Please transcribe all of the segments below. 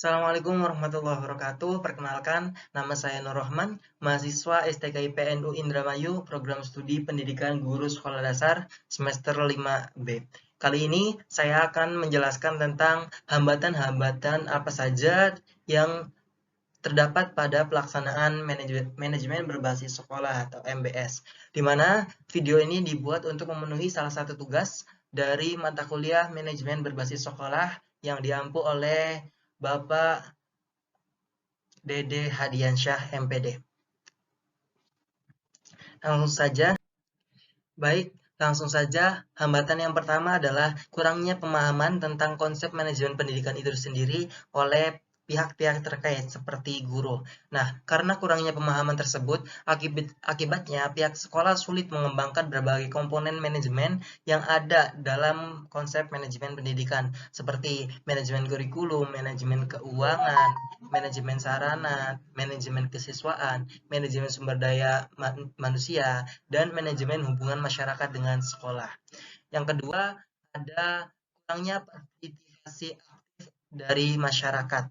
Assalamualaikum warahmatullahi wabarakatuh. Perkenalkan, nama saya Nur Rahman, mahasiswa STKIPNU Indramayu, program studi pendidikan guru sekolah dasar semester 5B. Kali ini saya akan menjelaskan tentang hambatan-hambatan apa saja yang terdapat pada pelaksanaan manajemen berbasis sekolah atau MBS, di mana video ini dibuat untuk memenuhi salah satu tugas dari mata kuliah manajemen berbasis sekolah yang diampu oleh Bapak Dede Hadiansyah MPD. Langsung saja, langsung saja, hambatan yang pertama adalah kurangnya pemahaman tentang konsep manajemen pendidikan itu sendiri oleh pihak-pihak terkait seperti guru. Nah, karena kurangnya pemahaman tersebut, akibatnya pihak sekolah sulit mengembangkan berbagai komponen manajemen yang ada dalam konsep manajemen pendidikan, seperti manajemen kurikulum, manajemen keuangan, manajemen sarana, manajemen kesiswaan, manajemen sumber daya manusia, dan manajemen hubungan masyarakat dengan sekolah. Yang kedua, ada kurangnya partisipasi aktif dari masyarakat.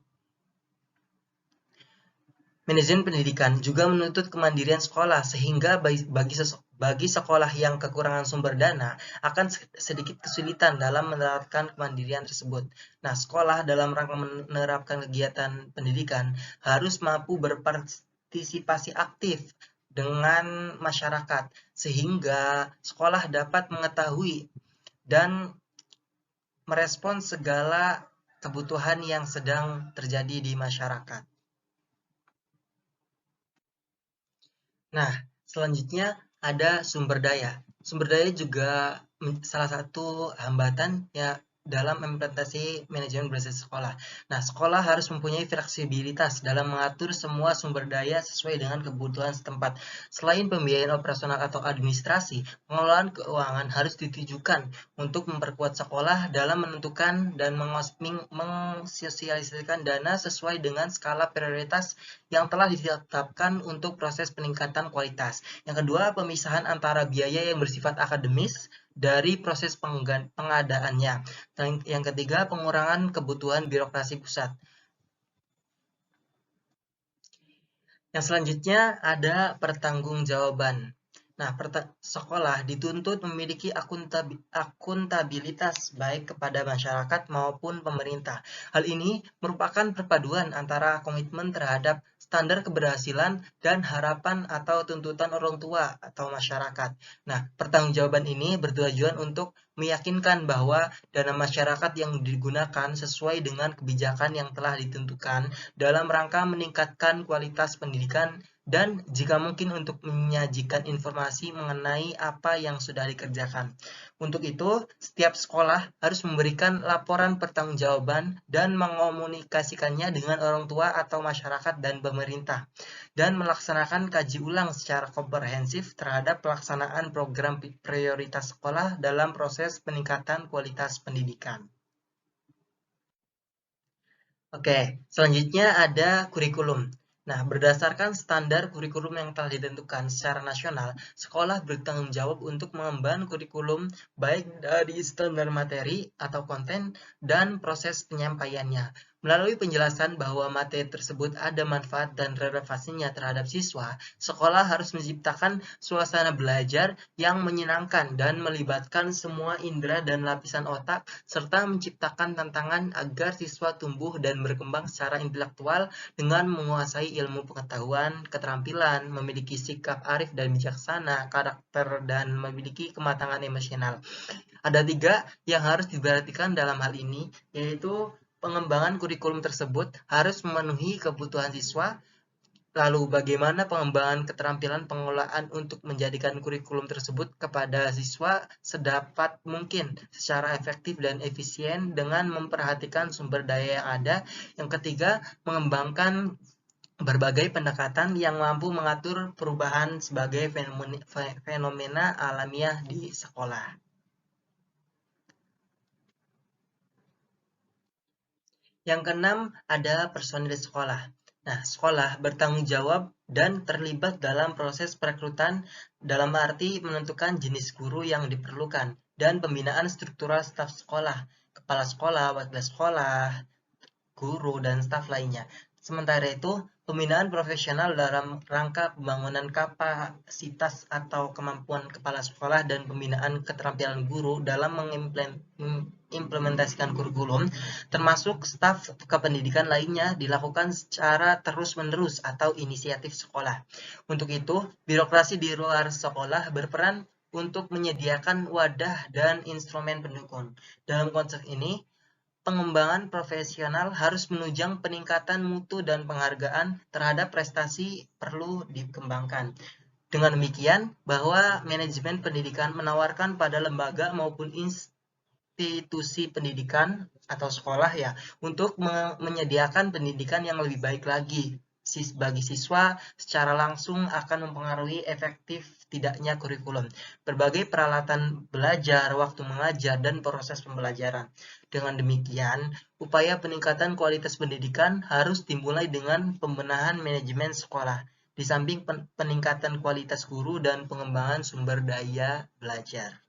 Manajemen pendidikan juga menuntut kemandirian sekolah, sehingga bagi sekolah yang kekurangan sumber dana akan sedikit kesulitan dalam menerapkan kemandirian tersebut. Nah, sekolah dalam rangka menerapkan kegiatan pendidikan harus mampu berpartisipasi aktif dengan masyarakat, sehingga sekolah dapat mengetahui dan merespon segala kebutuhan yang sedang terjadi di masyarakat. Nah, selanjutnya ada sumber daya. Sumber daya juga salah satu hambatan ya dalam implementasi manajemen berbasis sekolah. Nah, sekolah harus mempunyai fleksibilitas dalam mengatur semua sumber daya sesuai dengan kebutuhan setempat. Selain pembiayaan operasional atau administrasi, pengelolaan keuangan harus ditujukan untuk memperkuat sekolah dalam menentukan dan mensosialisasikan dana sesuai dengan skala prioritas yang telah ditetapkan untuk proses peningkatan kualitas. Yang kedua, pemisahan antara biaya yang bersifat akademis dari proses pengadaannya. Dan yang ketiga, pengurangan kebutuhan birokrasi pusat. Yang selanjutnya ada pertanggungjawaban. Nah, sekolah dituntut memiliki akuntabilitas baik kepada masyarakat maupun pemerintah. Hal ini merupakan perpaduan antara komitmen terhadap standar keberhasilan dan harapan atau tuntutan orang tua atau masyarakat. Nah, pertanggungjawaban ini bertujuan untuk meyakinkan bahwa dana masyarakat yang digunakan sesuai dengan kebijakan yang telah ditentukan dalam rangka meningkatkan kualitas pendidikan dan jika mungkin untuk menyajikan informasi mengenai apa yang sudah dikerjakan. Untuk itu, setiap sekolah harus memberikan laporan pertanggungjawaban dan mengomunikasikannya dengan orang tua atau masyarakat dan pemerintah, dan melaksanakan kaji ulang secara komprehensif terhadap pelaksanaan program prioritas sekolah dalam proses peningkatan kualitas pendidikan. Oke, selanjutnya ada kurikulum. Nah, berdasarkan standar kurikulum yang telah ditentukan secara nasional, sekolah bertanggung jawab untuk mengembangkan kurikulum baik dari standar materi atau konten dan proses penyampaiannya. Melalui penjelasan bahwa materi tersebut ada manfaat dan relevansinya terhadap siswa, sekolah harus menciptakan suasana belajar yang menyenangkan dan melibatkan semua indera dan lapisan otak, serta menciptakan tantangan agar siswa tumbuh dan berkembang secara intelektual dengan menguasai ilmu pengetahuan, keterampilan, memiliki sikap arif dan bijaksana, karakter, dan memiliki kematangan emosional. Ada 3 yang harus diperhatikan dalam hal ini, yaitu pengembangan kurikulum tersebut harus memenuhi kebutuhan siswa. Lalu bagaimana pengembangan keterampilan pengelolaan untuk menjadikan kurikulum tersebut kepada siswa sedapat mungkin secara efektif dan efisien dengan memperhatikan sumber daya yang ada. Yang ketiga, mengembangkan berbagai pendekatan yang mampu mengatur perubahan sebagai fenomena alamiah di sekolah. Yang keenam, ada personil sekolah. Nah, sekolah bertanggung jawab dan terlibat dalam proses perekrutan dalam arti menentukan jenis guru yang diperlukan dan pembinaan struktural staf sekolah, kepala sekolah, wakil sekolah, guru, dan staf lainnya. Sementara itu, pembinaan profesional dalam rangka pembangunan kapasitas atau kemampuan kepala sekolah dan pembinaan keterampilan guru dalam mengimplementasikan kurikulum, termasuk staf kependidikan lainnya, dilakukan secara terus-menerus atau inisiatif sekolah. Untuk itu, birokrasi di luar sekolah berperan untuk menyediakan wadah dan instrumen pendukung. Dalam konsep ini, pengembangan profesional harus menunjang peningkatan mutu dan penghargaan terhadap prestasi perlu dikembangkan. Dengan demikian, bahwa manajemen pendidikan menawarkan pada lembaga maupun institusi pendidikan atau sekolah ya untuk menyediakan pendidikan yang lebih baik lagi bagi siswa secara langsung akan mempengaruhi efektif tidaknya kurikulum, berbagai peralatan belajar, waktu mengajar, dan proses pembelajaran. Dengan demikian, upaya peningkatan kualitas pendidikan harus dimulai dengan pembenahan manajemen sekolah, di samping peningkatan kualitas guru dan pengembangan sumber daya belajar.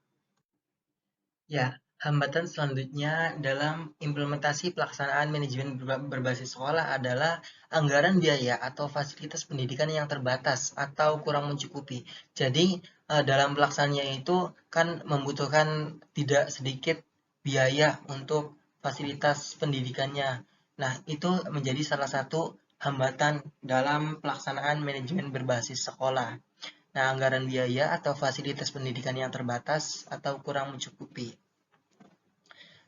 Ya, hambatan selanjutnya dalam implementasi pelaksanaan manajemen berbasis sekolah adalah anggaran biaya atau fasilitas pendidikan yang terbatas atau kurang mencukupi. Jadi, dalam pelaksanaannya itu kan membutuhkan tidak sedikit biaya untuk fasilitas pendidikannya. Nah, itu menjadi salah satu hambatan dalam pelaksanaan manajemen berbasis sekolah. Nah, anggaran biaya atau fasilitas pendidikan yang terbatas atau kurang mencukupi.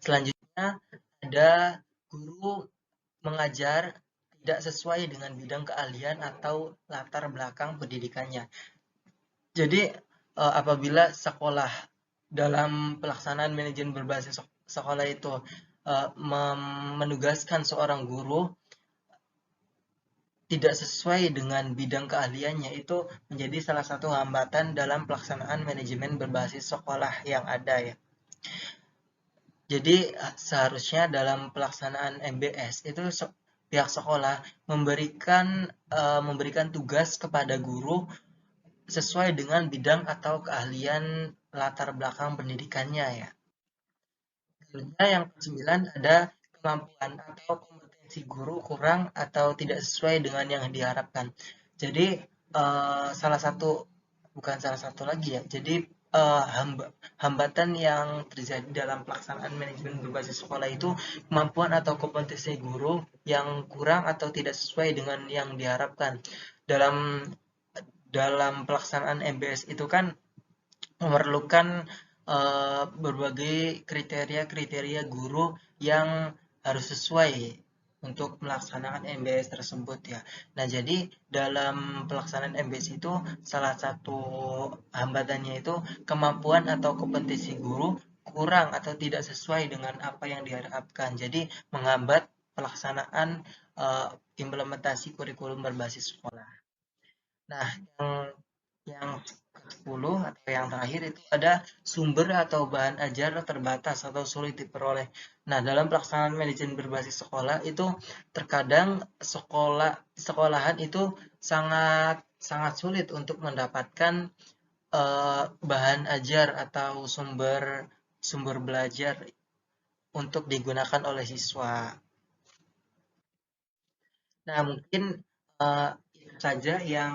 Selanjutnya, ada guru mengajar tidak sesuai dengan bidang keahlian atau latar belakang pendidikannya. Jadi, apabila sekolah dalam pelaksanaan manajemen berbasis sekolah itu menugaskan seorang guru tidak sesuai dengan bidang keahliannya, itu menjadi salah satu hambatan dalam pelaksanaan manajemen berbasis sekolah yang ada ya. Jadi seharusnya dalam pelaksanaan MBS itu pihak sekolah memberikan tugas kepada guru sesuai dengan bidang atau keahlian latar belakang pendidikannya ya. Selanjutnya yang ke-9 ada kemampuan atau kompetensi guru kurang atau tidak sesuai dengan yang diharapkan. Jadi bukan salah satu lagi ya. Jadi hambatan yang terjadi dalam pelaksanaan manajemen berbasis sekolah itu kemampuan atau kompetensi guru yang kurang atau tidak sesuai dengan yang diharapkan. Dalam pelaksanaan MBS itu kan memerlukan berbagai kriteria-kriteria guru yang harus sesuai untuk melaksanakan MBS tersebut ya. Nah, jadi dalam pelaksanaan MBS itu salah satu hambatannya itu kemampuan atau kompetensi guru kurang atau tidak sesuai dengan apa yang diharapkan. Jadi menghambat pelaksanaan implementasi kurikulum berbasis sekolah. Nah, yang ke-10 atau yang terakhir itu ada sumber atau bahan ajar terbatas atau sulit diperoleh. Nah, dalam pelaksanaan manajemen berbasis sekolah itu terkadang sekolahan itu sangat sangat sulit untuk mendapatkan bahan ajar atau sumber belajar untuk digunakan oleh siswa. Nah, mungkin itu saja yang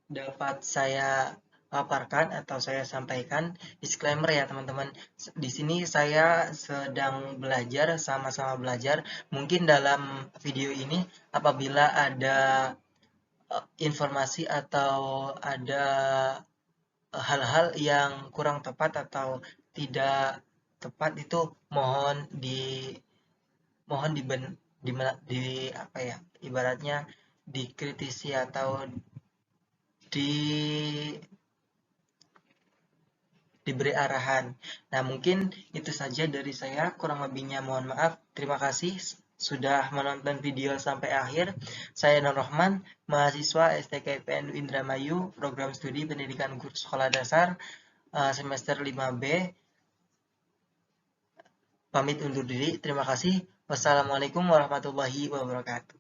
dapat saya paparkan atau saya sampaikan. Disclaimer ya, teman-teman. Di sini saya sedang belajar, sama-sama belajar. Mungkin dalam video ini apabila ada informasi atau ada hal-hal yang kurang tepat atau tidak tepat itu mohon di apa ya, ibaratnya dikritisi atau di diberi arahan. Nah, mungkin itu saja dari saya, kurang lebihnya mohon maaf. Terima kasih sudah menonton video sampai akhir. Saya Nur Rahman, mahasiswa STKPN Indramayu, program studi pendidikan guru sekolah dasar semester 5B. Pamit undur diri, terima kasih. Wassalamualaikum warahmatullahi wabarakatuh.